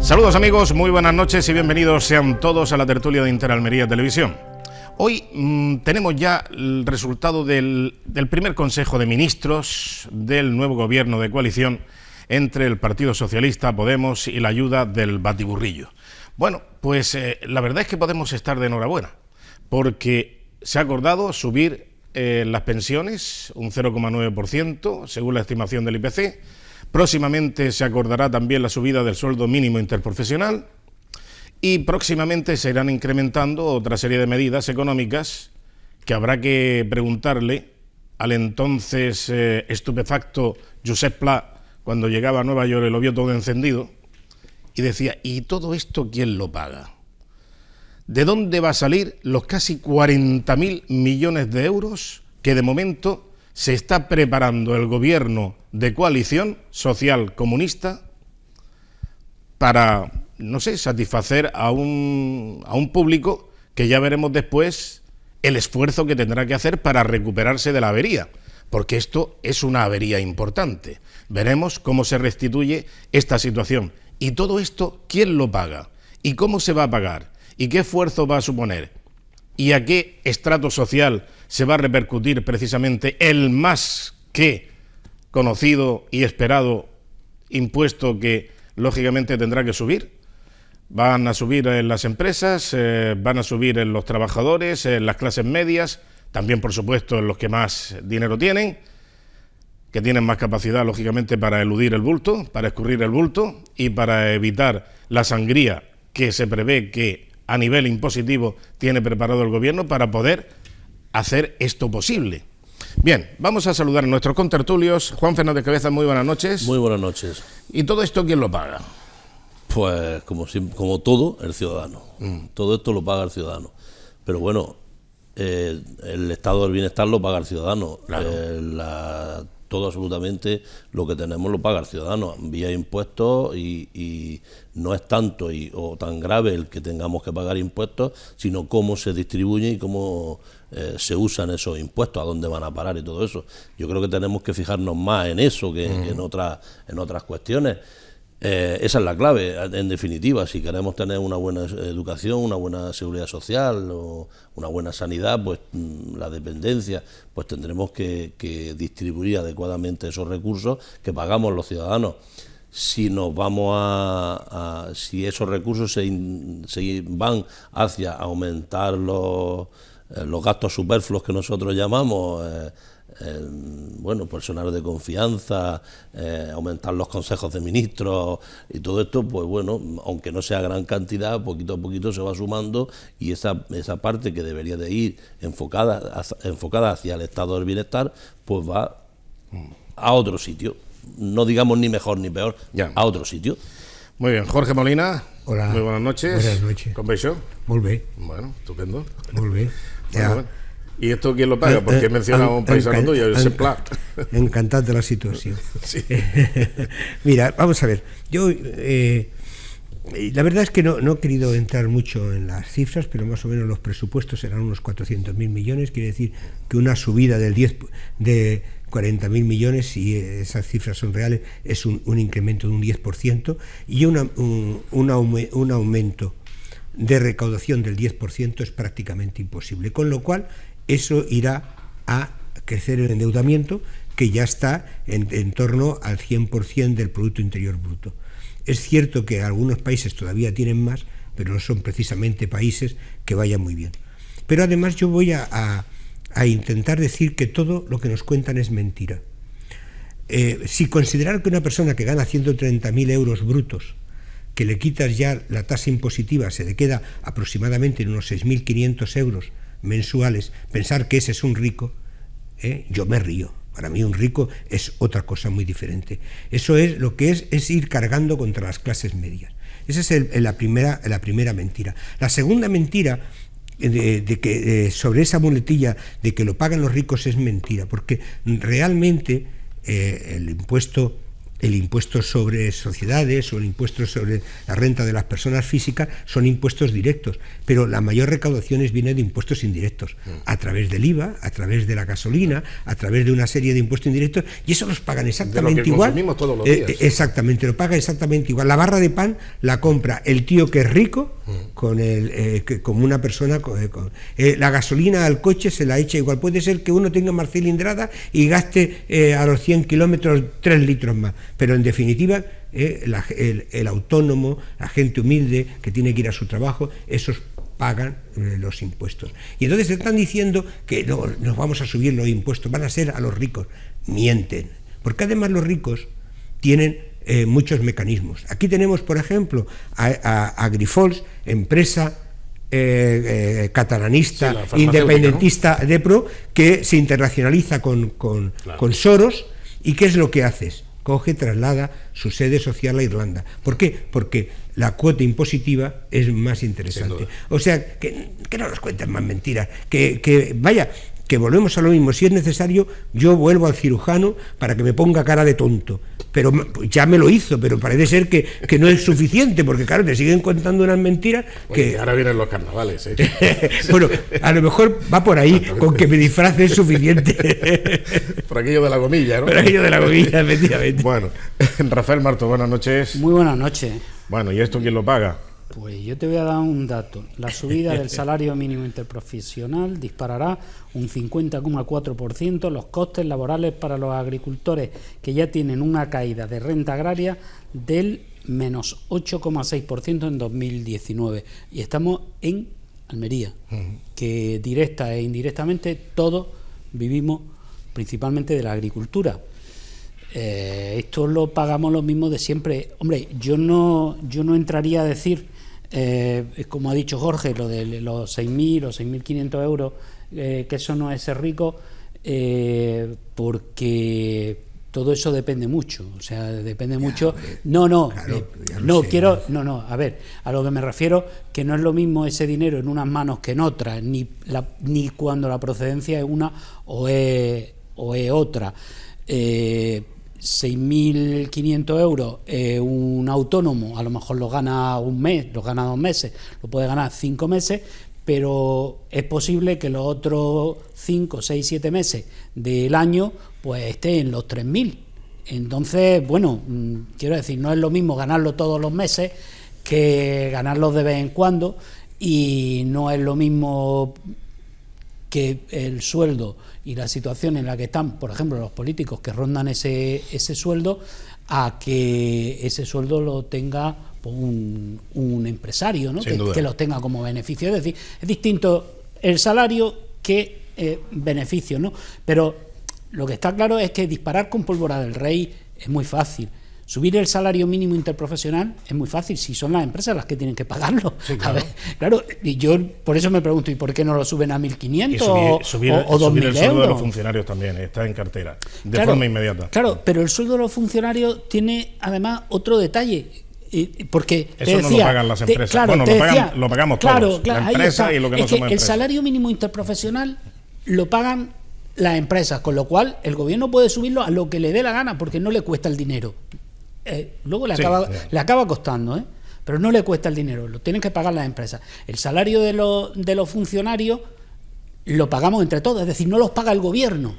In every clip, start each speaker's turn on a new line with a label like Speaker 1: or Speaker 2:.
Speaker 1: Saludos amigos, muy buenas noches y bienvenidos sean todos a la tertulia de Interalmería Televisión. Hoy tenemos ya el resultado del primer Consejo de Ministros del nuevo gobierno de coalición entre el Partido Socialista, Podemos y la ayuda del batiburrillo. Bueno, pues la verdad es que podemos estar de enhorabuena, porque se ha acordado subir las pensiones un 0,9% según la estimación del IPC. Próximamente se acordará también la subida del sueldo mínimo interprofesional y próximamente se irán incrementando otra serie de medidas económicas que habrá que preguntarle al entonces estupefacto Josep Pla cuando llegaba a Nueva York y lo vio todo encendido y decía: ¿y todo esto quién lo paga? ¿De dónde va a salir los casi 40.000 millones de euros que de momento se está preparando el gobierno de coalición social comunista para, no sé, satisfacer a un público que ya veremos después el esfuerzo que tendrá que hacer para recuperarse de la avería? Porque esto es una avería importante. Veremos cómo se restituye esta situación. Y todo esto, ¿quién lo paga? ¿Y cómo se va a pagar? ¿Y qué esfuerzo va a suponer? ¿Y a qué estrato social se va a repercutir precisamente el más que conocido y esperado impuesto que lógicamente tendrá que subir? Van a subir en las empresas, van a subir en los trabajadores, en las clases medias, también por supuesto en los que más dinero tienen, que tienen más capacidad lógicamente para eludir el bulto, para escurrir el bulto y para evitar la sangría que se prevé que a nivel impositivo tiene preparado el gobierno para poder hacer esto posible. Bien, vamos a saludar a nuestros contertulios. Juan Fernández Cabeza, muy buenas noches.
Speaker 2: Muy buenas noches.
Speaker 1: ¿Y todo esto quién lo paga?
Speaker 2: Pues como todo, el ciudadano. Todo esto lo paga el ciudadano. Pero bueno, el estado del bienestar lo paga el ciudadano. Claro. Todo absolutamente lo que tenemos lo paga el ciudadano vía impuestos y no es tanto o tan grave el que tengamos que pagar impuestos, sino cómo se distribuye y cómo se usan esos impuestos, a dónde van a parar y todo eso. Yo creo que tenemos que fijarnos más en eso que en otras cuestiones. Esa es la clave, en definitiva. Si queremos tener una buena educación, una buena seguridad social o una buena sanidad, pues la dependencia, pues tendremos que distribuir adecuadamente esos recursos que pagamos los ciudadanos. Si nos vamos si esos recursos se van hacia aumentar los gastos superfluos que nosotros llamamos, personal de confianza, aumentar los consejos de ministros y todo esto, pues bueno, aunque no sea gran cantidad, poquito a poquito se va sumando y esa parte que debería de ir enfocada hacia el estado del bienestar, pues va a otro sitio. No digamos ni mejor ni peor, ya. A otro sitio.
Speaker 1: Muy bien, Jorge Molina.
Speaker 3: Hola.
Speaker 1: Muy buenas noches.
Speaker 3: Buenas noches.
Speaker 1: ¿Cómo vais?
Speaker 3: Muy bien.
Speaker 1: Bueno, estupendo.
Speaker 3: Muy bien.
Speaker 1: Bueno. ¿Y esto quién lo paga? Porque he mencionado a un paisano tuyo, Josep Pla.
Speaker 3: Encantado de la situación.
Speaker 1: Sí.
Speaker 3: Mira, vamos a ver. Yo, la verdad es que no he querido entrar mucho en las cifras, pero más o menos los presupuestos serán unos 400.000 millones. Quiere decir que una subida de 40.000 millones, si esas cifras son reales, es un incremento de un 10%, y un aumento de recaudación del 10% es prácticamente imposible, con lo cual eso irá a crecer el endeudamiento, que ya está en torno al 100% del Producto Interior Bruto. Es cierto que algunos países todavía tienen más, pero no son precisamente países que vayan muy bien. Pero además yo voy a intentar decir que todo lo que nos cuentan es mentira. Si considerar que una persona que gana 130.000 euros brutos, que le quitas ya la tasa impositiva, se le queda aproximadamente en unos 6.500 euros mensuales, pensar que ese es un rico, yo me río. Para mí un rico es otra cosa muy diferente. Eso es lo que es ir cargando contra las clases medias. Esa es la primera mentira. La segunda mentira sobre esa muletilla de que lo pagan los ricos es mentira, porque realmente el impuesto el impuesto sobre sociedades o el impuesto sobre la renta de las personas físicas son impuestos directos, pero la mayor recaudación viene de impuestos indirectos, a través del IVA, a través de la gasolina, a través de una serie de impuestos indirectos, y eso los pagan exactamente
Speaker 1: de lo que
Speaker 3: igual.
Speaker 1: consumimos todos los días.
Speaker 3: Exactamente, lo paga exactamente igual. La barra de pan la compra el tío que es rico, como una persona, la gasolina al coche se la echa igual. Puede ser que uno tenga más cilindrada y gaste a los 100 kilómetros 3 litros más, pero en definitiva el autónomo, la gente humilde que tiene que ir a su trabajo, esos pagan los impuestos. Y entonces te están diciendo que no, nos vamos a subir los impuestos, van a ser a los ricos. Mienten, porque además los ricos tienen muchos mecanismos. Aquí tenemos, por ejemplo, a Grifols, empresa catalanista,
Speaker 1: sí,
Speaker 3: independentista, ¿no? DEPRO, que se internacionaliza con Soros. ¿Y qué es lo que haces? Coge, traslada su sede social a Irlanda. ¿Por qué? Porque la cuota impositiva es más interesante. O sea, que no nos cuenten más mentiras, que volvemos a lo mismo. Si es necesario, yo vuelvo al cirujano para que me ponga cara de tonto. Pero ya me lo hizo, pero parece ser que no es suficiente, porque claro, te siguen contando unas mentiras.
Speaker 1: Oye, ahora vienen los carnavales, ¿eh?
Speaker 3: Bueno, a lo mejor va por ahí, con que me disfrace es suficiente.
Speaker 1: Por aquello de la gomilla, ¿no?
Speaker 3: Por aquello de la gomilla, efectivamente.
Speaker 1: Bueno, Rafael Marto, buenas noches.
Speaker 4: Muy buenas noches.
Speaker 1: Bueno, ¿y esto quién lo paga?
Speaker 4: Pues yo te voy a dar un dato. La subida del salario mínimo interprofesional disparará un 50,4% los costes laborales para los agricultores, que ya tienen una caída de renta agraria del menos 8,6% en 2019. Y estamos en Almería, que directa e indirectamente todos vivimos principalmente de la agricultura. Esto lo pagamos lo mismo de siempre. Hombre, yo no entraría a decir, como ha dicho Jorge, lo de los 6.000 o 6.500 euros, que eso no es ser rico, porque todo eso depende mucho. O sea, depende mucho. A ver, a lo que me refiero, que no es lo mismo ese dinero en unas manos que en otras, ni cuando la procedencia es una o es otra. 6.500 euros, un autónomo a lo mejor lo gana un mes, lo gana 2 meses, lo puede ganar 5 meses, pero es posible que los otros 5, 6, 7 meses del año pues esté en los 3.000. Entonces, bueno, quiero decir, no es lo mismo ganarlo todos los meses que ganarlo de vez en cuando, y no es lo mismo que el sueldo y la situación en la que están, por ejemplo, los políticos que rondan ese sueldo, a que ese sueldo lo tenga pues, un empresario, ¿no? que lo tenga como beneficio. Es decir, es distinto el salario que beneficio, ¿no? Pero lo que está claro es que disparar con pólvora del rey es muy fácil. Subir el salario mínimo interprofesional es muy fácil, si son las empresas las que tienen que pagarlo.
Speaker 1: Sí, claro.
Speaker 4: A ver, claro, y yo por eso me pregunto, ¿y por qué no lo suben a 1.500
Speaker 1: o 2.000
Speaker 4: subir
Speaker 1: el sueldo
Speaker 4: euros?
Speaker 1: de los funcionarios también, está en cartera, de forma inmediata.
Speaker 4: Claro, pero el sueldo de los funcionarios tiene además otro detalle. Porque
Speaker 1: eso no lo pagan las empresas. Lo pagamos todos, la empresa y lo que no somos empresas.
Speaker 4: El salario mínimo interprofesional lo pagan las empresas, con lo cual el gobierno puede subirlo a lo que le dé la gana, porque no le cuesta el dinero. Luego le acaba costando, pero no le cuesta el dinero, lo tienen que pagar las empresas. El salario de los funcionarios lo pagamos entre todos, es decir, no los paga el gobierno.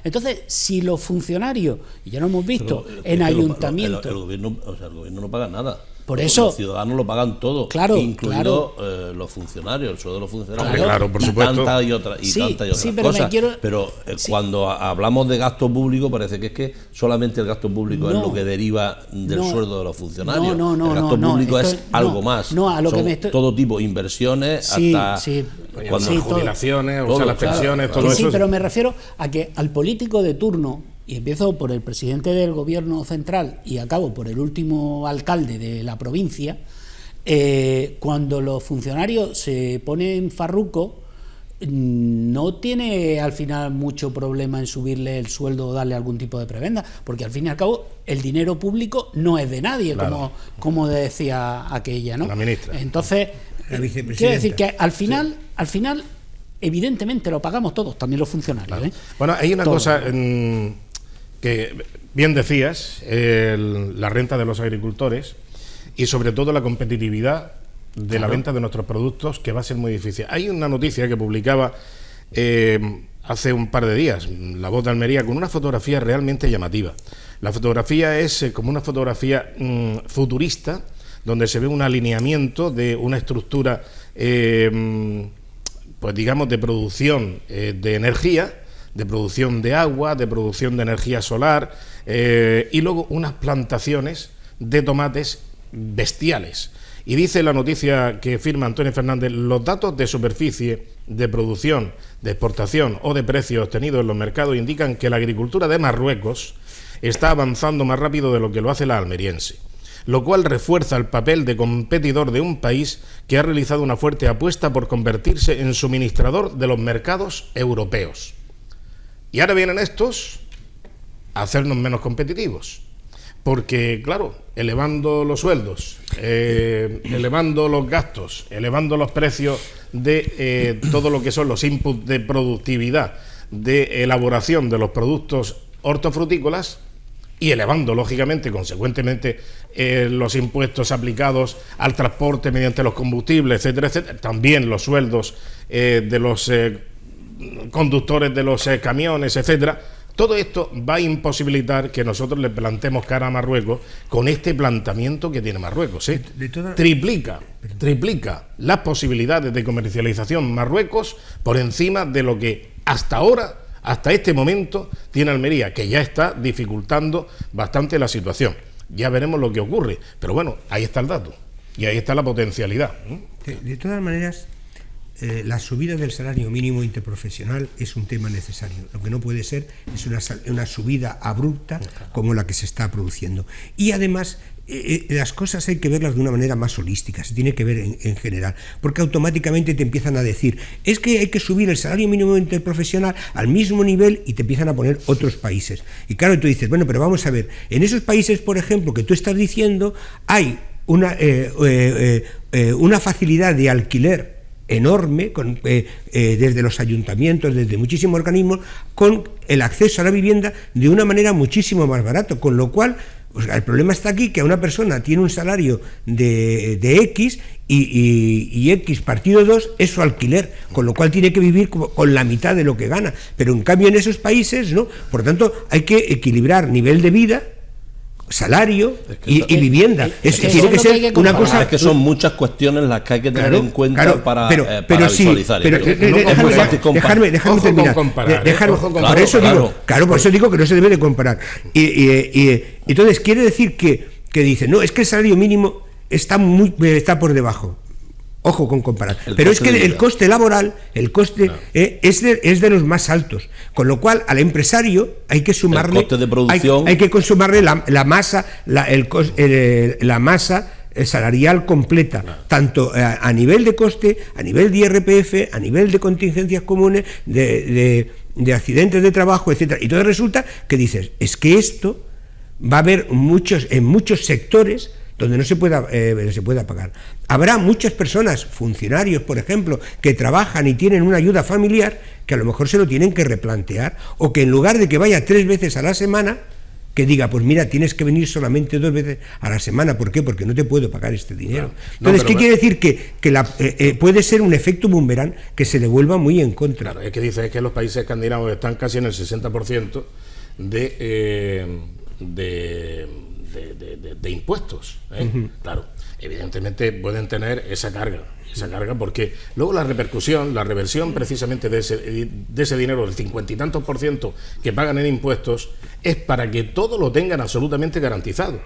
Speaker 4: Entonces, si los funcionarios, y ya lo hemos visto en ayuntamientos...
Speaker 2: El gobierno no paga nada.
Speaker 4: Por eso
Speaker 2: los ciudadanos lo pagan todo, incluidos los funcionarios, el sueldo de los funcionarios,
Speaker 1: claro, por supuesto.
Speaker 2: Tantas y otras cosas. Pero cuando hablamos de gasto público, parece que es que solamente el gasto público es lo que deriva del sueldo de los funcionarios. El gasto público es algo más. Son todo tipo de inversiones, hasta
Speaker 1: las jubilaciones, las pensiones, todo eso.
Speaker 4: Sí, pero me refiero a que al político de turno, y empiezo por el presidente del gobierno central y acabo por el último alcalde de la provincia, cuando los funcionarios se ponen farruco, no tiene al final mucho problema en subirle el sueldo o darle algún tipo de prebenda, porque al fin y al cabo el dinero público no es de nadie, claro, como decía aquella, ¿no?
Speaker 1: La ministra.
Speaker 4: Entonces, quiero decir que al final evidentemente lo pagamos todos, también los funcionarios.
Speaker 1: Claro. Bueno, hay una cosa que bien decías, la renta de los agricultores y sobre todo la competitividad de la venta de nuestros productos, que va a ser muy difícil. Hay una noticia que publicaba hace un par de días La Voz de Almería con una fotografía realmente llamativa. La fotografía es como una fotografía futurista, donde se ve un alineamiento de una estructura, pues digamos, de producción de energía, de producción de agua, de producción de energía solar, y luego unas plantaciones de tomates bestiales. Y dice la noticia que firma Antonio Fernández: los datos de superficie, de producción, de exportación o de precios obtenidos en los mercados indican que la agricultura de Marruecos está avanzando más rápido de lo que lo hace la almeriense, lo cual refuerza el papel de competidor de un país que ha realizado una fuerte apuesta por convertirse en suministrador de los mercados europeos. Y ahora vienen estos a hacernos menos competitivos. Porque, claro, elevando los sueldos, elevando los gastos, elevando los precios de todo lo que son los inputs de productividad, de elaboración de los productos hortofrutícolas, y elevando, lógicamente, consecuentemente, los impuestos aplicados al transporte mediante los combustibles, etcétera, etcétera, también los sueldos de los conductores de los camiones, etcétera. Todo esto va a imposibilitar que nosotros le plantemos cara a Marruecos con este planteamiento que tiene Marruecos. Triplica las posibilidades de comercialización Marruecos por encima de lo que hasta ahora, hasta este momento, tiene Almería, que ya está dificultando bastante la situación. Ya veremos lo que ocurre, pero bueno, ahí está el dato y ahí está la potencialidad.
Speaker 3: De todas maneras, la subida del salario mínimo interprofesional es un tema necesario. Lo que no puede ser es una subida abrupta como la que se está produciendo. Y además, las cosas hay que verlas de una manera más holística, se tiene que ver en general, porque automáticamente te empiezan a decir: es que hay que subir el salario mínimo interprofesional al mismo nivel, y te empiezan a poner otros países. Y claro, tú dices, bueno, pero vamos a ver, en esos países, por ejemplo, que tú estás diciendo, hay una facilidad de alquiler enorme desde los ayuntamientos, desde muchísimos organismos, con el acceso a la vivienda de una manera muchísimo más barato, con lo cual, pues, el problema está aquí, que a una persona tiene un salario de X y X partido 2 es su alquiler, con lo cual tiene que vivir con la mitad de lo que gana, pero en cambio en esos países no. Por tanto, hay que equilibrar nivel de vida, salario y vivienda. Tiene que ser una cosa. Es
Speaker 2: que son muchas cuestiones las que hay que tener en cuenta para visualizar.
Speaker 3: Déjame terminar. Por eso digo que no se debe de comparar. Y entonces quiere decir que dice, no, es que el salario mínimo está por debajo. Ojo con comparar. Pero es que el coste laboral, es de los más altos. Con lo cual, al empresario hay que sumarle.
Speaker 2: El coste de producción.
Speaker 3: Hay que sumarle la masa salarial completa, tanto a nivel de coste, a nivel de IRPF, a nivel de contingencias comunes, de accidentes de trabajo, etcétera. Y entonces resulta que dices, es que esto va a haber en muchos sectores donde no se pueda pagar. Habrá muchas personas, funcionarios, por ejemplo, que trabajan y tienen una ayuda familiar, que a lo mejor se lo tienen que replantear, o que en lugar de que vaya 3 veces a la semana, que diga, pues mira, tienes que venir solamente 2 veces a la semana. ¿Por qué? Porque no te puedo pagar este dinero. Entonces, ¿qué quiere decir? Que puede ser un efecto boomerang que se le vuelva muy en contra.
Speaker 1: Claro, es que dice que los países escandinavos están casi en el 60% de impuestos. Claro, evidentemente pueden tener esa carga, porque luego la reversión precisamente de ese dinero, del 50 y tantos % que pagan en impuestos, es para que todo lo tengan absolutamente garantizado.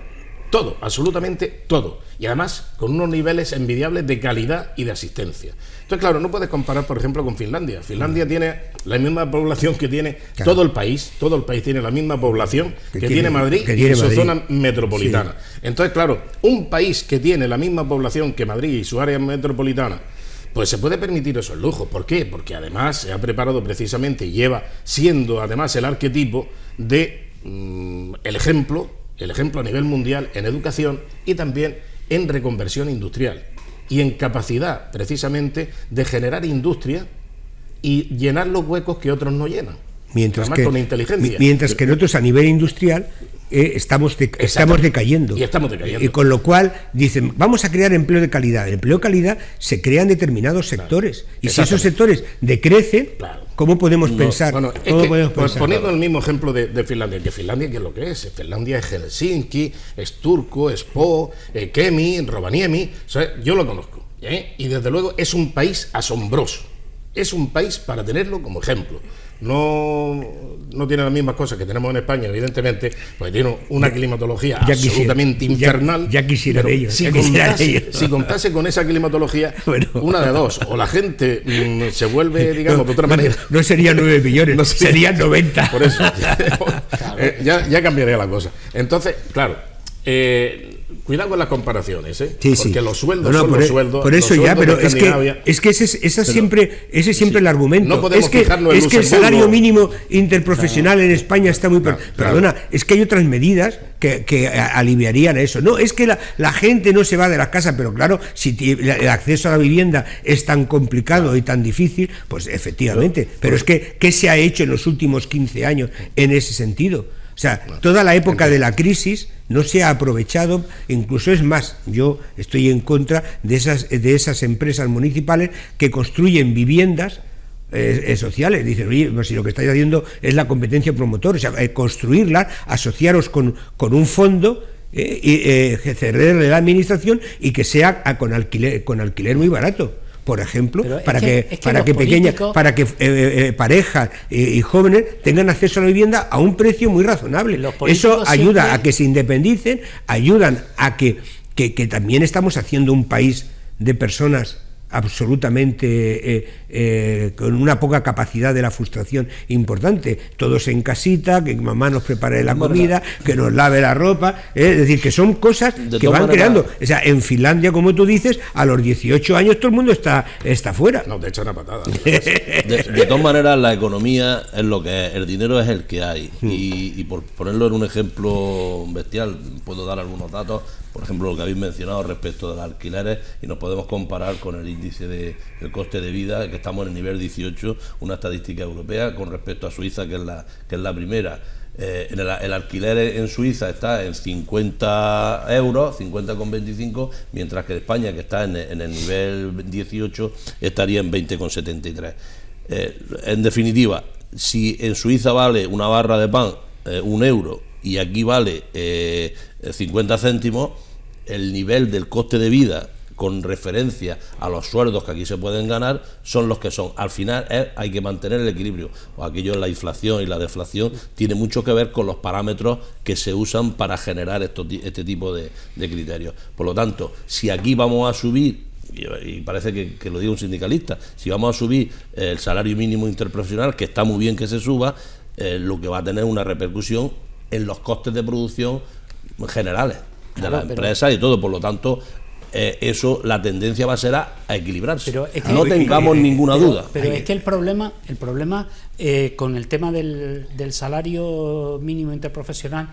Speaker 1: Todo, absolutamente todo. Y además con unos niveles envidiables de calidad y de asistencia. Entonces, claro, no puedes comparar, por ejemplo, con Finlandia. Finlandia tiene la misma población que tiene todo el país tiene la misma población que tiene Madrid y su zona metropolitana. Sí. Entonces, claro, un país que tiene la misma población que Madrid y su área metropolitana, pues se puede permitir esos lujos. ¿Por qué? Porque además se ha preparado precisamente y lleva siendo además el arquetipo de el ejemplo a nivel mundial en educación y también en reconversión industrial y en capacidad precisamente de generar industria y llenar los huecos que otros no llenan.
Speaker 3: Mientras
Speaker 1: además con inteligencia.
Speaker 3: Mientras que nosotros a nivel industrial estamos decayendo.
Speaker 1: Y estamos decayendo.
Speaker 3: Y con lo cual dicen, vamos a crear empleo de calidad. El empleo de calidad se crea en determinados sectores. Y si esos sectores decrecen, ¿cómo podemos pensar?
Speaker 1: Bueno, poniendo el mismo ejemplo de Finlandia, que Finlandia, ¿qué es lo que es? Finlandia es Helsinki, es Turku, es Po, Kemi, Rovaniemi. O sea, yo lo conozco. Y desde luego es un país asombroso. Es un país para tenerlo como ejemplo. No tiene las mismas cosas que tenemos en España, evidentemente, pues tiene una climatología absolutamente infernal.
Speaker 3: Ya quisieran ellos.
Speaker 1: Si contase con esa climatología, una de dos, o la gente se vuelve, digamos, de otra manera.
Speaker 3: No serían 9 millones, serían 90.
Speaker 1: Por eso, ya cambiaría la cosa. Entonces, claro, cuidado con las comparaciones, porque los sueldos son los sueldos.
Speaker 3: Por eso ya, pero es que ese es siempre el argumento.
Speaker 1: No podemos fijarnos
Speaker 3: es que el salario mínimo interprofesional en España está muy... Perdona, es que hay otras medidas que aliviarían eso. No, es que la gente no se va de las casas, pero claro, si el acceso a la vivienda es tan complicado y tan difícil, pues efectivamente. Pero es que, ¿qué se ha hecho en los últimos 15 años en ese sentido? O sea, toda la época de la crisis no se ha aprovechado, incluso es más, yo estoy en contra de esas empresas municipales que construyen viviendas sociales. Dicen, oye, pues si lo que estáis haciendo es la competencia promotor, o sea, construirlas, asociaros con un fondo y cederle la administración y que sea con alquiler muy barato. Por ejemplo, para que parejas y jóvenes tengan acceso a la vivienda a un precio muy razonable. Eso ayuda a que se independicen, ayudan a que también estamos haciendo un país de personas absolutamente con una poca capacidad de la frustración importante, todos en casita, que mamá nos prepare la comida, que nos lave la ropa, es decir, que son cosas que van creando. O sea, en Finlandia, como tú dices, a los 18 años todo el mundo está fuera.
Speaker 1: No, te echan una patada.
Speaker 2: De todas maneras, la economía es lo que es, el dinero es el que hay. Y por ponerlo en un ejemplo bestial, puedo dar algunos datos. Por ejemplo, lo que habéis mencionado respecto de los alquileres, y nos podemos comparar con el índice del coste de vida, que estamos en el nivel 18, una estadística europea, con respecto a Suiza, que es la primera. El alquiler en Suiza está en 50 euros, 50,25, mientras que España, que está en el nivel 18, estaría en 20,73. En definitiva, si en Suiza vale una barra de pan 1 euro y aquí vale 50 céntimos, el nivel del coste de vida con referencia a los sueldos que aquí se pueden ganar son los que son. Al final hay que mantener el equilibrio. Aquello, la inflación y la deflación tiene mucho que ver con los parámetros que se usan para generar este tipo de criterios. Por lo tanto, si aquí vamos a subir, y parece que lo diga un sindicalista, si vamos a subir el salario mínimo interprofesional, que está muy bien que se suba, lo que va a tener una repercusión en los costes de producción generales de las empresas y todo. Por lo tanto, eso, la tendencia va a ser a equilibrarse. Pero es que no tengamos ninguna duda.
Speaker 4: Pero es que el problema con el tema del salario mínimo interprofesional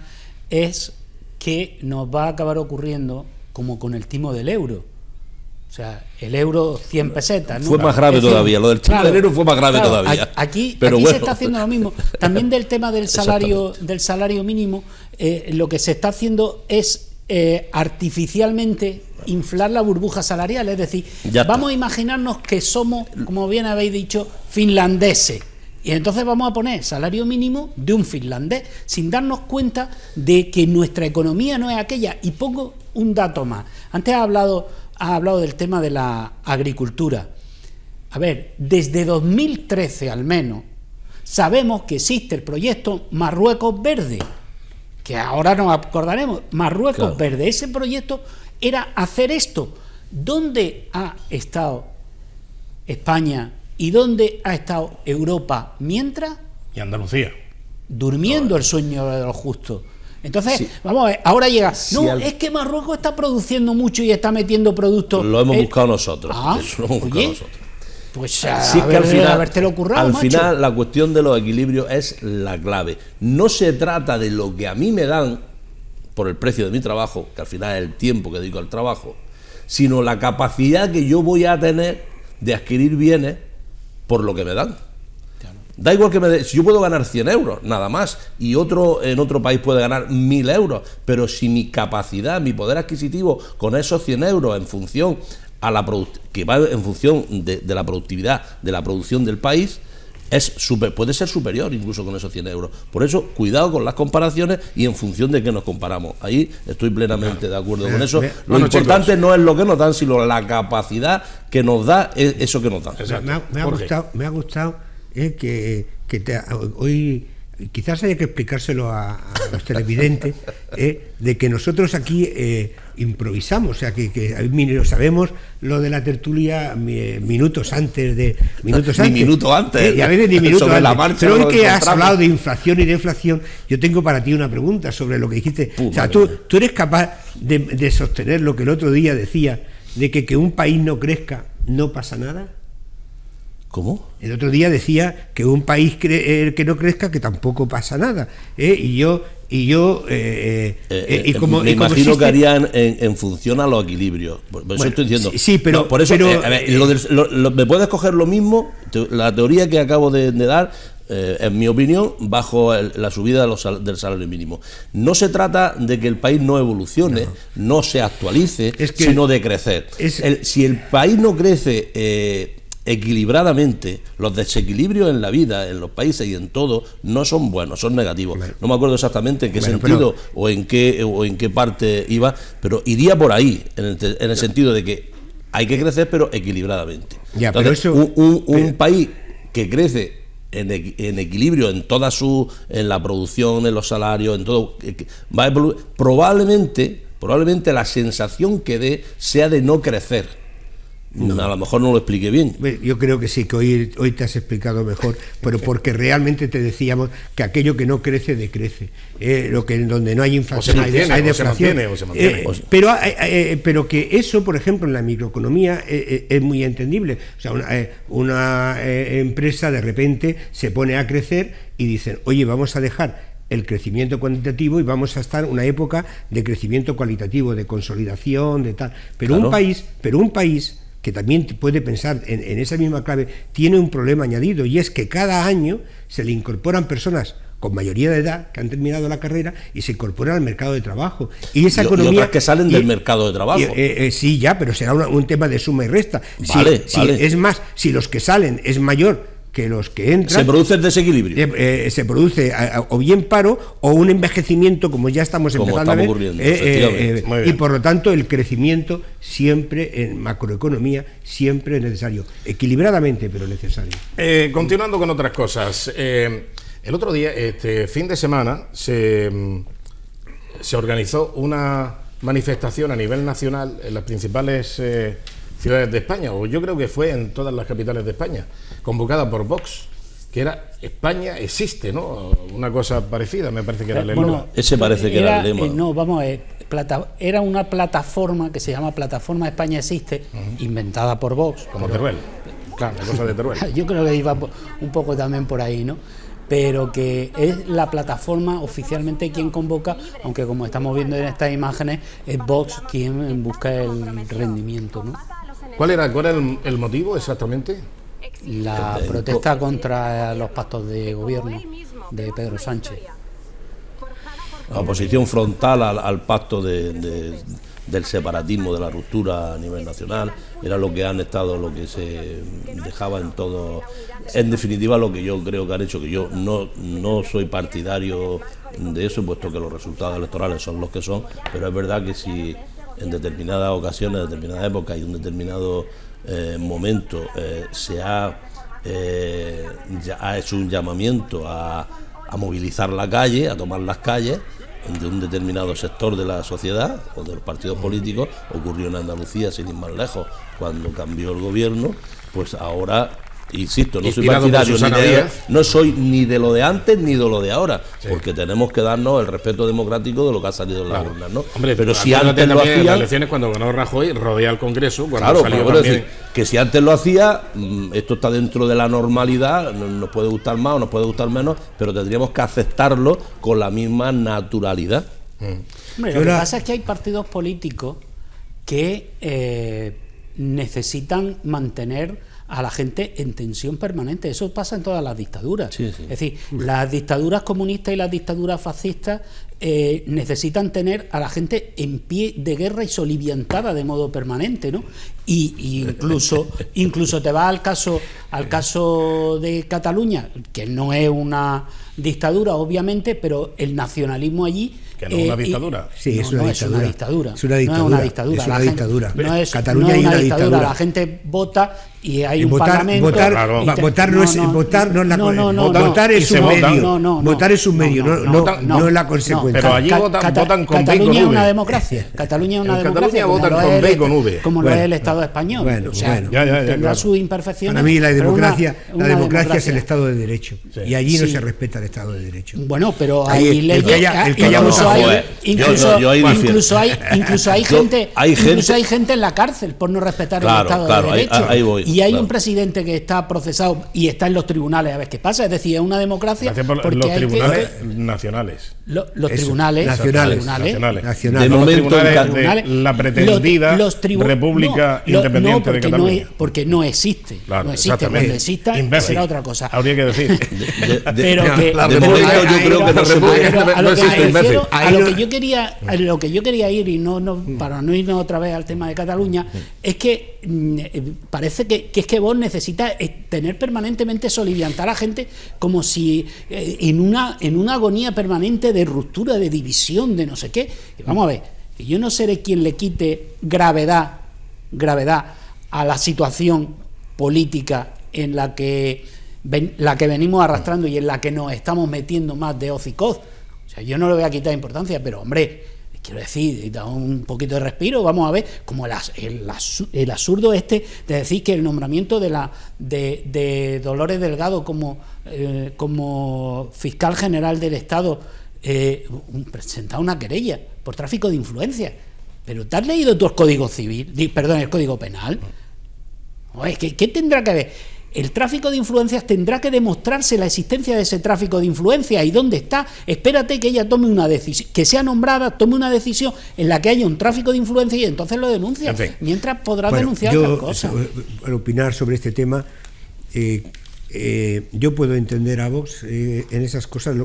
Speaker 4: es que nos va a acabar ocurriendo como con el timo del euro. O sea, el euro 100 pesetas, ¿no?
Speaker 2: Fue más grave todavía, lo del timo del euro fue más grave todavía.
Speaker 4: Aquí se está haciendo lo mismo. También del tema del salario mínimo, lo que se está haciendo es artificialmente inflar la burbuja salarial. Es decir, vamos a imaginarnos que somos, como bien habéis dicho, finlandeses. Y entonces vamos a poner salario mínimo de un finlandés, sin darnos cuenta de que nuestra economía no es aquella. Y pongo un dato más. Antes has hablado del tema de la agricultura. A ver, desde 2013 al menos, sabemos que existe el proyecto Marruecos Verde, que ahora nos acordaremos, Marruecos Verde. Ese proyecto era hacer esto. ¿Dónde ha estado España y dónde ha estado Europa mientras?
Speaker 1: Y Andalucía.
Speaker 4: Durmiendo el sueño de los justos. Entonces, vamos a ver, ahora llega. Es que Marruecos está produciendo mucho y está metiendo productos.
Speaker 2: Lo hemos buscado nosotros. Eso lo hemos buscado nosotros.
Speaker 4: Pues
Speaker 2: si es que al final la cuestión de los equilibrios es la clave. No se trata de lo que a mí me dan por el precio de mi trabajo, que al final es el tiempo que dedico al trabajo, sino la capacidad que yo voy a tener de adquirir bienes por lo que me dan. Da igual que si yo puedo ganar 100 euros, nada más, y otro en otro país puede ganar 1000 euros, pero si mi capacidad, mi poder adquisitivo con esos 100 euros en función que va en función de la productividad, de la producción del país, puede ser superior incluso con esos 100 euros. Por eso, cuidado con las comparaciones y en función de qué nos comparamos. Ahí estoy plenamente de acuerdo con eso. Lo importante, chicos, no es lo que nos dan, sino la capacidad que nos da eso que nos dan.
Speaker 3: Me ha gustado hoy quizás haya que explicárselo a los televidentes, de que nosotros aquí improvisamos, o sea que lo sabemos lo de la tertulia minutos antes.
Speaker 2: Ni minuto antes.
Speaker 3: Y a veces ni minuto antes.
Speaker 2: La marcha.
Speaker 3: Pero hoy que has hablado de inflación y deflación, yo tengo para ti una pregunta sobre lo que dijiste. O sea, tú eres capaz de sostener lo que el otro día decía, de que un país no crezca, no pasa nada.
Speaker 2: ¿Cómo?
Speaker 3: El otro día decía que un país que no crezca, que tampoco pasa nada. Y como
Speaker 2: me imagino que harían en función a los equilibrios. Por eso estoy diciendo.
Speaker 3: Sí, pero
Speaker 2: no, por eso, ¿me puedes coger lo mismo? La teoría que acabo de dar, en mi opinión, bajo la subida del salario mínimo. No se trata de que el país no evolucione, no se actualice, sino de crecer. Si el país no crece equilibradamente, los desequilibrios en la vida, en los países y en todo, no son buenos, son negativos. No me acuerdo exactamente en qué sentido o en qué parte iba, pero iría por ahí, en el sentido de que hay que crecer, pero equilibradamente. Entonces, pero un país que crece en equilibrio en la producción, en los salarios, en todo, va a evoluir. Probablemente la sensación que dé sea de no crecer. No. A lo mejor no lo expliqué bien.
Speaker 3: Yo creo que sí, que hoy te has explicado mejor, pero porque realmente te decíamos que aquello que no crece, decrece. Donde no hay inflación, hay deflación. Pero que eso, por ejemplo, en la microeconomía es muy entendible. O sea, una empresa de repente se pone a crecer y dicen, oye, vamos a dejar el crecimiento cuantitativo y vamos a estar en una época de crecimiento cualitativo, de consolidación, de tal. Pero claro. un país que también puede pensar en esa misma clave, tiene un problema añadido, y es que cada año se le incorporan personas con mayoría de edad que han terminado la carrera y se incorporan al mercado de trabajo. Y esa economía,
Speaker 2: y otras que salen del mercado de trabajo.
Speaker 3: Sí, ya, pero será un tema de suma y resta.
Speaker 2: Vale.
Speaker 3: Es más, si los que salen es mayor que los que entran,
Speaker 2: se produce el desequilibrio,
Speaker 3: se produce o bien paro o un envejecimiento, como ya estamos empezando a ver, y por lo tanto el crecimiento siempre en macroeconomía siempre es necesario, equilibradamente pero necesario.
Speaker 1: Continuando con otras cosas, el otro día, fin de semana, se organizó una manifestación a nivel nacional en las principales ciudades de España, o yo creo que fue en todas las capitales de España, convocada por Vox, que era España existe, ¿no? Una cosa parecida, me parece que era el lema.
Speaker 2: Ese parece que era el lema.
Speaker 4: No, vamos a ver, era una plataforma que se llama Plataforma España Existe, inventada por Vox.
Speaker 1: Como Teruel, claro, la cosa de Teruel.
Speaker 4: Yo creo que iba un poco también por ahí, ¿no? Pero que es la plataforma oficialmente quien convoca, aunque como estamos viendo en estas imágenes, es Vox quien busca el rendimiento, ¿no?
Speaker 1: ¿Cuál era el motivo exactamente?
Speaker 4: La protesta contra los pactos de gobierno de Pedro Sánchez.
Speaker 2: La oposición frontal al pacto del separatismo, de la ruptura a nivel nacional, era lo que se dejaba en todo. En definitiva, lo que yo creo que han hecho, que yo no soy partidario de eso, puesto que los resultados electorales son los que son, pero es verdad que si en determinadas ocasiones, en determinadas épocas y en un determinado momento se ha hecho un llamamiento a movilizar la calle, a tomar las calles de un determinado sector de la sociedad o de los partidos políticos. Ocurrió en Andalucía, sin ir más lejos, cuando cambió el gobierno. Pues ahora, insisto, no soy partidario no soy ni de lo de antes ni de lo de ahora, porque tenemos que darnos el respeto democrático de lo que ha salido en las urnas, ¿no?
Speaker 1: Hombre,
Speaker 2: pero si antes lo hacían,
Speaker 1: las elecciones, cuando ganó Rajoy, rodea al Congreso, cuando salió también...
Speaker 2: decir, que si antes lo hacía, esto está dentro de la normalidad, nos puede gustar más o nos puede gustar menos, pero tendríamos que aceptarlo con la misma naturalidad.
Speaker 4: Hombre, lo que pasa es que hay partidos políticos que necesitan mantener a la gente en tensión permanente. Eso pasa en todas las dictaduras.
Speaker 2: Sí, sí.
Speaker 4: Es decir, las dictaduras comunistas y las dictaduras fascistas necesitan tener a la gente en pie de guerra y soliviantada de modo permanente, ¿no? Y incluso te vas al caso de Cataluña, que no es una dictadura, obviamente, pero el nacionalismo allí...
Speaker 1: Que no es una dictadura.
Speaker 3: Sí, es una dictadura.
Speaker 4: Es una dictadura. No es una dictadura.
Speaker 3: Es una dictadura.
Speaker 4: Cataluña es una dictadura. La gente vota y hay un parlamento.
Speaker 3: Votar no es la votar es un medio. Votar es un medio, no es la consecuencia.
Speaker 1: Pero allí votan con B y con
Speaker 4: Cataluña es una
Speaker 1: V.
Speaker 4: democracia. Cataluña es una
Speaker 1: En
Speaker 4: democracia.
Speaker 1: Cataluña votan con B y con V.
Speaker 4: Como lo es el Estado español.
Speaker 3: Bueno,
Speaker 4: o sea, tendrá
Speaker 1: claro.
Speaker 4: sus imperfecciones.
Speaker 3: Para mí la democracia
Speaker 4: democracia
Speaker 3: es el Estado de Derecho.
Speaker 1: Sí.
Speaker 3: Y allí no
Speaker 4: Sí.
Speaker 3: se respeta el Estado de Derecho.
Speaker 4: Bueno, pero
Speaker 3: Ahí
Speaker 4: hay leyes, incluso hay gente en la cárcel por no respetar el Estado de Derecho.
Speaker 2: Ahí voy,
Speaker 4: y hay
Speaker 2: claro.
Speaker 4: un presidente que está procesado y está en los tribunales a ver qué pasa. Es decir, es una democracia.
Speaker 1: Por los tribunales nacionales.
Speaker 4: Los tribunales
Speaker 3: nacionales.
Speaker 2: De momento,
Speaker 1: la pretendida República Independiente de Cataluña.
Speaker 4: Porque no existe.
Speaker 1: Claro,
Speaker 4: no existe. Cuando exista,
Speaker 1: Imbécil.
Speaker 4: será otra cosa.
Speaker 1: Habría que decir.
Speaker 4: Pero que
Speaker 2: de momento yo creo que no se puede.
Speaker 4: a lo que
Speaker 1: existe
Speaker 4: me
Speaker 1: imbécil.
Speaker 4: refiero, a lo que yo quería ir, y para no irnos otra vez al tema de Cataluña, es que parece que es que Vox necesita tener permanentemente soliviantar a la gente como si en una agonía permanente de ruptura, de división, de no sé qué. Vamos a ver, que yo no seré quien le quite gravedad a la situación política en la que venimos arrastrando y en la que nos estamos metiendo más de hoz y coz. O sea, yo no le voy a quitar importancia, pero hombre, quiero decir, da un poquito de respiro. Vamos a ver, como el absurdo de decir que el nombramiento de Dolores Delgado como fiscal general del Estado presenta una querella por tráfico de influencias. Pero ¿te has leído tú el Código Civil? Perdón, el Código Penal. Oye, ¿qué tendrá que ver? El tráfico de influencias tendrá que demostrarse la existencia de ese tráfico de influencias. ¿Y dónde está? Espérate que ella tome una decisión, que sea nombrada, tome una decisión en la que haya un tráfico de influencias y entonces lo denuncia. En fin. Mientras podrá denunciar otras cosas.
Speaker 3: Para opinar sobre este tema, yo puedo entender a Vox en esas cosas,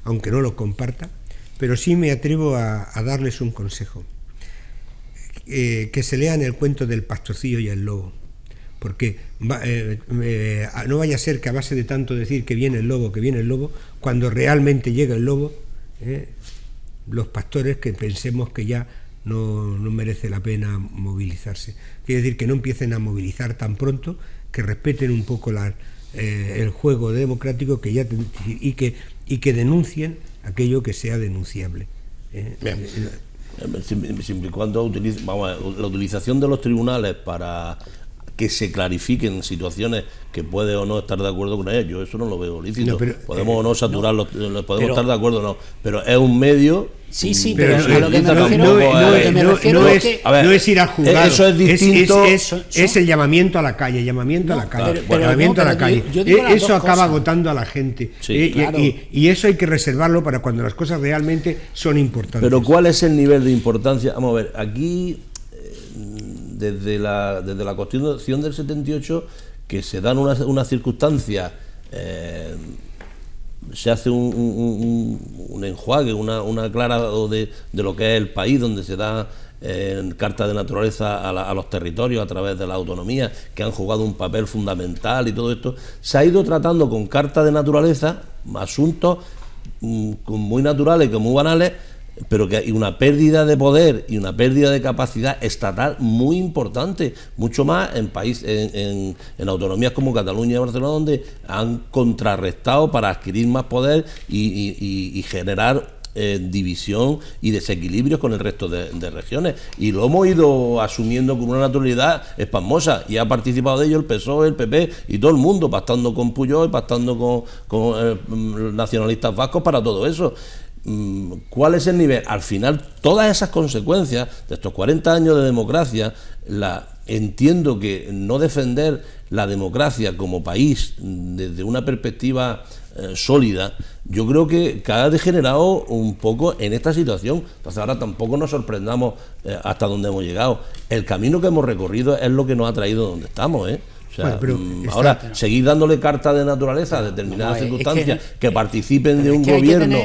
Speaker 3: aunque no lo comparta, pero sí me atrevo a darles un consejo. Que se lean el cuento del pastorcillo y el lobo. Porque no vaya a ser que a base de tanto decir que viene el lobo, cuando realmente llega el lobo, los pastores que pensemos que ya no merece la pena movilizarse. Quiere decir que no empiecen a movilizar tan pronto, que respeten un poco el juego democrático y que denuncien aquello que sea denunciable.
Speaker 2: Siempre y cuando la utilización de los tribunales para que se clarifiquen situaciones que puede o no estar de acuerdo con ellas, yo eso no lo veo lícito. Podemos o no saturarlos, podemos estar de acuerdo o no, pero es un medio.
Speaker 4: Sí, pero a lo que me
Speaker 3: no es ir al juzgado.
Speaker 2: Eso es distinto.
Speaker 3: Es el llamamiento a la calle, Eso acaba agotando a la gente.
Speaker 2: Sí,
Speaker 4: claro.
Speaker 3: Y eso hay que reservarlo para cuando las cosas realmente son importantes.
Speaker 2: Pero ¿cuál es el nivel de importancia? Vamos a ver, aquí desde la Constitución del 78, que se dan unas circunstancias, se hace un enjuague, un aclarado de lo que es el país, donde se da carta de naturaleza a los territorios a través de la autonomía, que han jugado un papel fundamental y todo esto. Se ha ido tratando con carta de naturaleza asuntos muy naturales y muy banales, pero que hay una pérdida de poder y una pérdida de capacidad estatal muy importante, mucho más en autonomías como Cataluña y Barcelona, donde han contrarrestado para adquirir más poder y generar división y desequilibrios con el resto de regiones, y lo hemos ido asumiendo con una naturalidad espasmosa, y ha participado de ello el PSOE, el PP y todo el mundo, pactando con Pujol y pactando con nacionalistas vascos para todo eso. ¿Cuál es el nivel? Al final, todas esas consecuencias de estos 40 años de democracia, entiendo que no defender la democracia como país desde una perspectiva sólida, yo creo que ha degenerado un poco en esta situación. Entonces ahora tampoco nos sorprendamos hasta dónde hemos llegado. El camino que hemos recorrido es lo que nos ha traído donde estamos, O sea, ahora, seguir dándole carta de naturaleza a determinadas circunstancias que participen de un gobierno.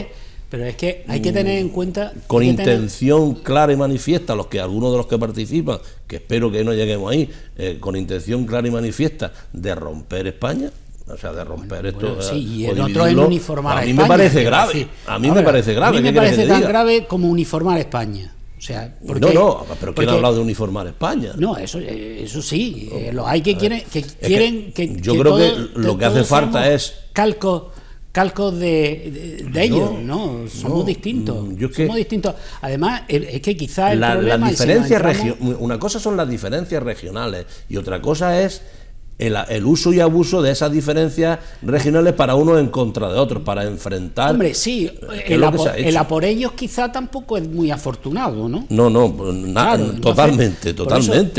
Speaker 4: Pero es que hay que tener en cuenta...
Speaker 2: Con intención clara y manifiesta, algunos de los que participan, que espero que no lleguemos ahí, con intención clara y manifiesta de romper España, o sea, de romper esto...
Speaker 4: sí, y el otro es uniformar a España.
Speaker 2: A mí me parece grave, a mí me parece grave.
Speaker 4: A mí me parece tan grave como uniformar a España. O sea, porque,
Speaker 2: pero ¿quién ha hablado de uniformar España?
Speaker 4: No, eso sí, los hay que quieren que
Speaker 2: yo creo que lo que hace falta es
Speaker 4: calcos de ellos, ¿no? Somos distintos. Somos distintos. Además, es que quizás el problema...
Speaker 2: Las diferencias una cosa son las diferencias regionales y otra cosa es el uso y abuso de esas diferencias regionales para unos en contra de otros, para enfrentar...
Speaker 4: Hombre, sí, el a por ellos quizá tampoco es muy afortunado, ¿no?
Speaker 2: No, claro, totalmente.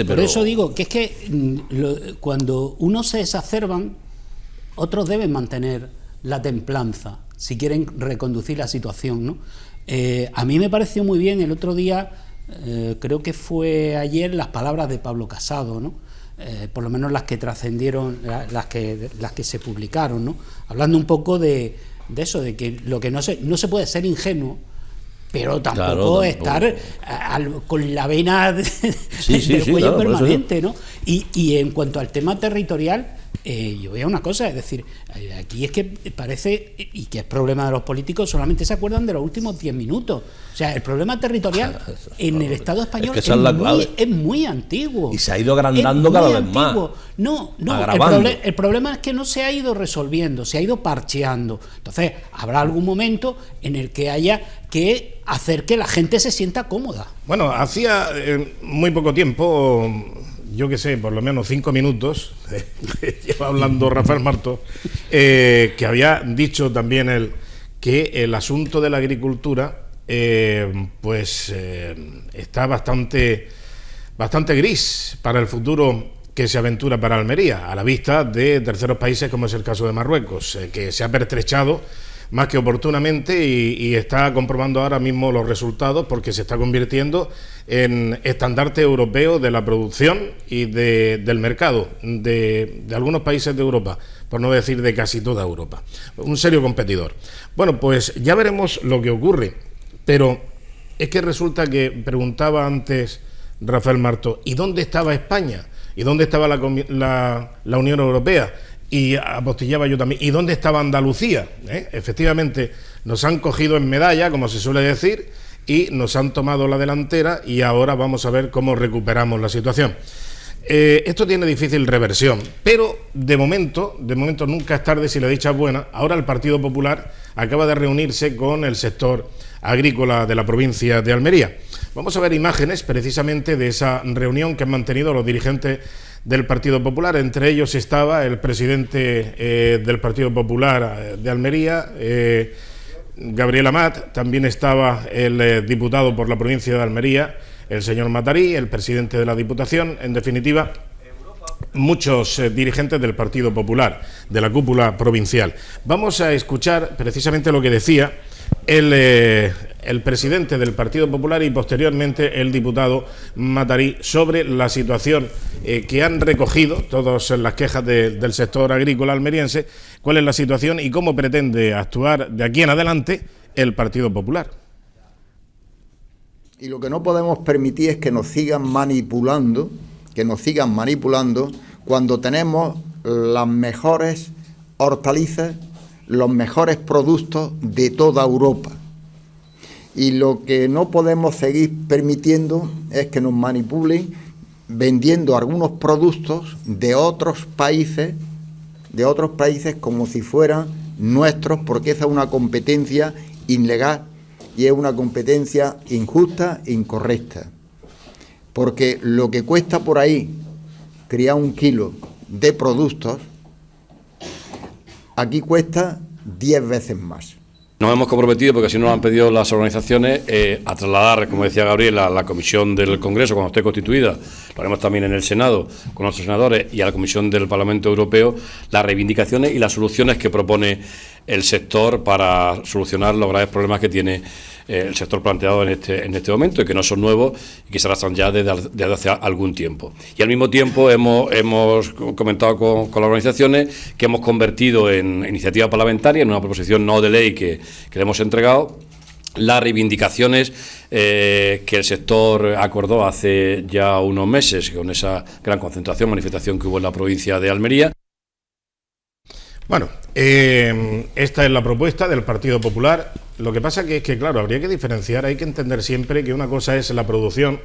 Speaker 4: Por eso digo que es que cuando unos se exacerban, otros deben mantener la templanza, si quieren reconducir la situación, ¿no? A mí me pareció muy bien el otro día, creo que fue ayer, las palabras de Pablo Casado, ¿no? Por lo menos las que trascendieron, las que se publicaron, ¿no? Hablando un poco de eso, de que lo que no se puede ser ingenuo, pero tampoco estar con la vena del cuello permanente, ¿no? Y en cuanto al tema territorial, yo veo una cosa, es decir, aquí es que parece, y que es problema de los políticos, solamente se acuerdan de los últimos 10 minutos. O sea, el problema territorial en el Estado español es muy antiguo.
Speaker 2: Y se ha ido agrandando cada vez más.
Speaker 4: No, el problema es que no se ha ido resolviendo, se ha ido parcheando. Entonces, habrá algún momento en el que haya que hacer que la gente se sienta cómoda.
Speaker 1: Bueno, hacía muy poco tiempo... Yo qué sé, por lo menos 5 minutos, lleva hablando Rafael Martos, que había dicho también él que el asunto de la agricultura está bastante gris para el futuro que se aventura para Almería, a la vista de terceros países como es el caso de Marruecos, que se ha pertrechado más que oportunamente y está comprobando ahora mismo los resultados porque se está convirtiendo en estandarte europeo de la producción y del mercado de algunos países de Europa, por no decir de casi toda Europa. Un serio competidor. Bueno, pues ya veremos lo que ocurre, pero es que resulta que preguntaba antes Rafael Martos, ¿y dónde estaba España? ¿Y dónde estaba la Unión Europea? Y apostillaba yo también, ¿y dónde estaba Andalucía? Efectivamente, nos han cogido en medalla, como se suele decir, y nos han tomado la delantera y ahora vamos a ver cómo recuperamos la situación. Esto tiene difícil reversión, pero de momento nunca es tarde si la dicha es buena. Ahora el Partido Popular acaba de reunirse con el sector agrícola de la provincia de Almería. Vamos a ver imágenes precisamente de esa reunión que han mantenido los dirigentes del Partido Popular. Entre ellos estaba el presidente del Partido Popular de Almería, Gabriel Amat, también estaba el diputado por la provincia de Almería, el señor Matarí, el presidente de la Diputación, en definitiva, muchos dirigentes del Partido Popular, de la cúpula provincial. Vamos a escuchar precisamente lo que decía el presidente del Partido Popular y posteriormente el diputado Matarí sobre la situación que han recogido todas las quejas del sector agrícola almeriense, cuál es la situación y cómo pretende actuar de aquí en adelante el Partido Popular.
Speaker 5: Y lo que no podemos permitir es que nos sigan manipulando cuando tenemos las mejores hortalizas, los mejores productos de toda Europa. Y lo que no podemos seguir permitiendo es que nos manipulen vendiendo algunos productos de otros países como si fueran nuestros, porque esa es una competencia ilegal y es una competencia injusta e incorrecta. Porque lo que cuesta por ahí criar 1 kilo de productos, aquí cuesta 10 veces más.
Speaker 6: Nos hemos comprometido, porque así nos lo han pedido las organizaciones, a trasladar, como decía Gabriel, a la comisión del Congreso, cuando esté constituida, lo haremos también en el Senado, con nuestros senadores, y a la Comisión del Parlamento Europeo, las reivindicaciones y las soluciones que propone el sector para solucionar los graves problemas que tiene el sector planteado en este momento y que no son nuevos y que se arrastran ya desde hace algún tiempo. Y al mismo tiempo hemos comentado con las organizaciones que hemos convertido en iniciativa parlamentaria, en una proposición no de ley que le hemos entregado, las reivindicaciones que el sector acordó hace ya unos meses con esa gran concentración, manifestación que hubo en la provincia de Almería.
Speaker 1: Bueno, esta es la propuesta del Partido Popular. Lo que pasa es que, claro, habría que diferenciar, hay que entender siempre que una cosa es la producción,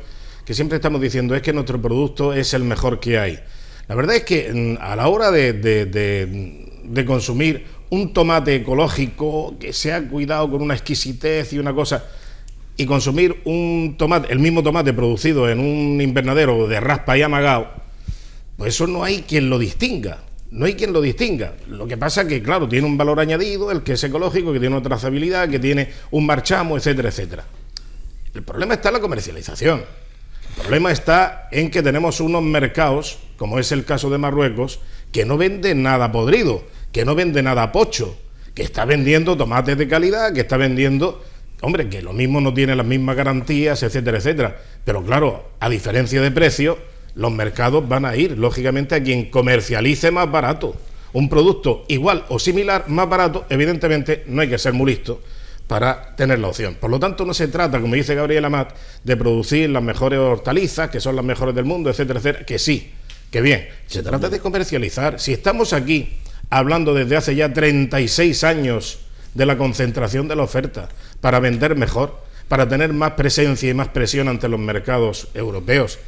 Speaker 1: que siempre estamos diciendo es que nuestro producto es el mejor que hay. La verdad es que a la hora de consumir un tomate ecológico que se ha cuidado con una exquisitez y una cosa, y consumir un tomate, el mismo tomate producido en un invernadero de raspa y amagado, pues eso no hay quien lo distinga. No hay quien lo distinga. Lo que pasa es que, claro, tiene un valor añadido, el que es ecológico, que tiene una trazabilidad, que tiene un marchamo, etcétera, etcétera. El problema está en la comercialización. El problema está en que tenemos unos mercados, como es el caso de Marruecos, que no venden nada podrido, que no vende nada pocho, que está vendiendo tomates de calidad, que está vendiendo, hombre, que lo mismo no tiene las mismas garantías, etcétera, etcétera. Pero claro, a diferencia de precio, los mercados van a ir, lógicamente, a quien comercialice más barato. Un producto igual o similar, más barato, evidentemente no hay que ser muy listo para tener la opción. Por lo tanto, no se trata, como dice Gabriel Amat, de producir las mejores hortalizas, que son las mejores del mundo, etcétera, etcétera, que sí, que bien. Se trata de comercializar. Si estamos aquí hablando desde hace ya 36 años de la concentración de la oferta para vender mejor, para tener más presencia y más presión ante los mercados europeos,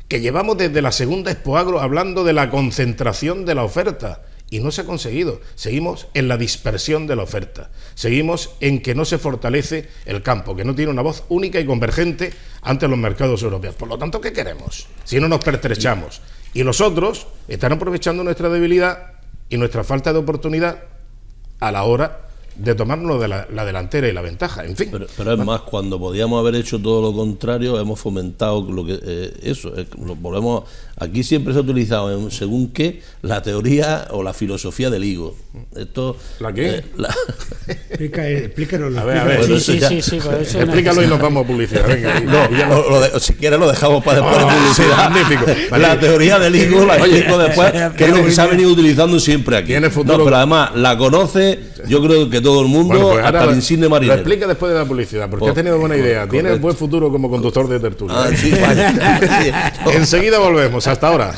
Speaker 1: que llevamos desde la segunda Expoagro hablando de la concentración de la oferta y no se ha conseguido. Seguimos en la dispersión de la oferta, seguimos en que no se fortalece el campo, que no tiene una voz única y convergente ante los mercados europeos. Por lo tanto, ¿qué queremos? Si no nos pertrechamos. Y los otros están aprovechando nuestra debilidad y nuestra falta de oportunidad a la hora de tomarnos de la delantera y la ventaja, en fin.
Speaker 2: Pero es más, cuando podíamos haber hecho todo lo contrario, hemos fomentado lo que volvemos. Aquí siempre se ha utilizado, según qué, la teoría o la filosofía del higo. Esto,
Speaker 1: ¿La qué?
Speaker 3: Explícanos.
Speaker 1: A ver.
Speaker 4: Bueno, sí, por eso
Speaker 1: explícalo y nos vamos a publicidad. Venga,
Speaker 2: si quieres lo dejamos para después de publicidad.
Speaker 1: Magnífico.
Speaker 2: La teoría del higo la explico después, que es lo que se ha venido utilizando siempre aquí.
Speaker 1: Tiene futuro.
Speaker 2: No, pero además la conoce, yo creo que todo el mundo,
Speaker 1: Bueno, pues
Speaker 2: hasta el insigne marinero.
Speaker 1: Lo explica después de la publicidad, porque has tenido buena idea. Tiene buen futuro como conductor de tertulia.
Speaker 2: Sí, vaya.
Speaker 1: Enseguida volvemos. Hasta ahora.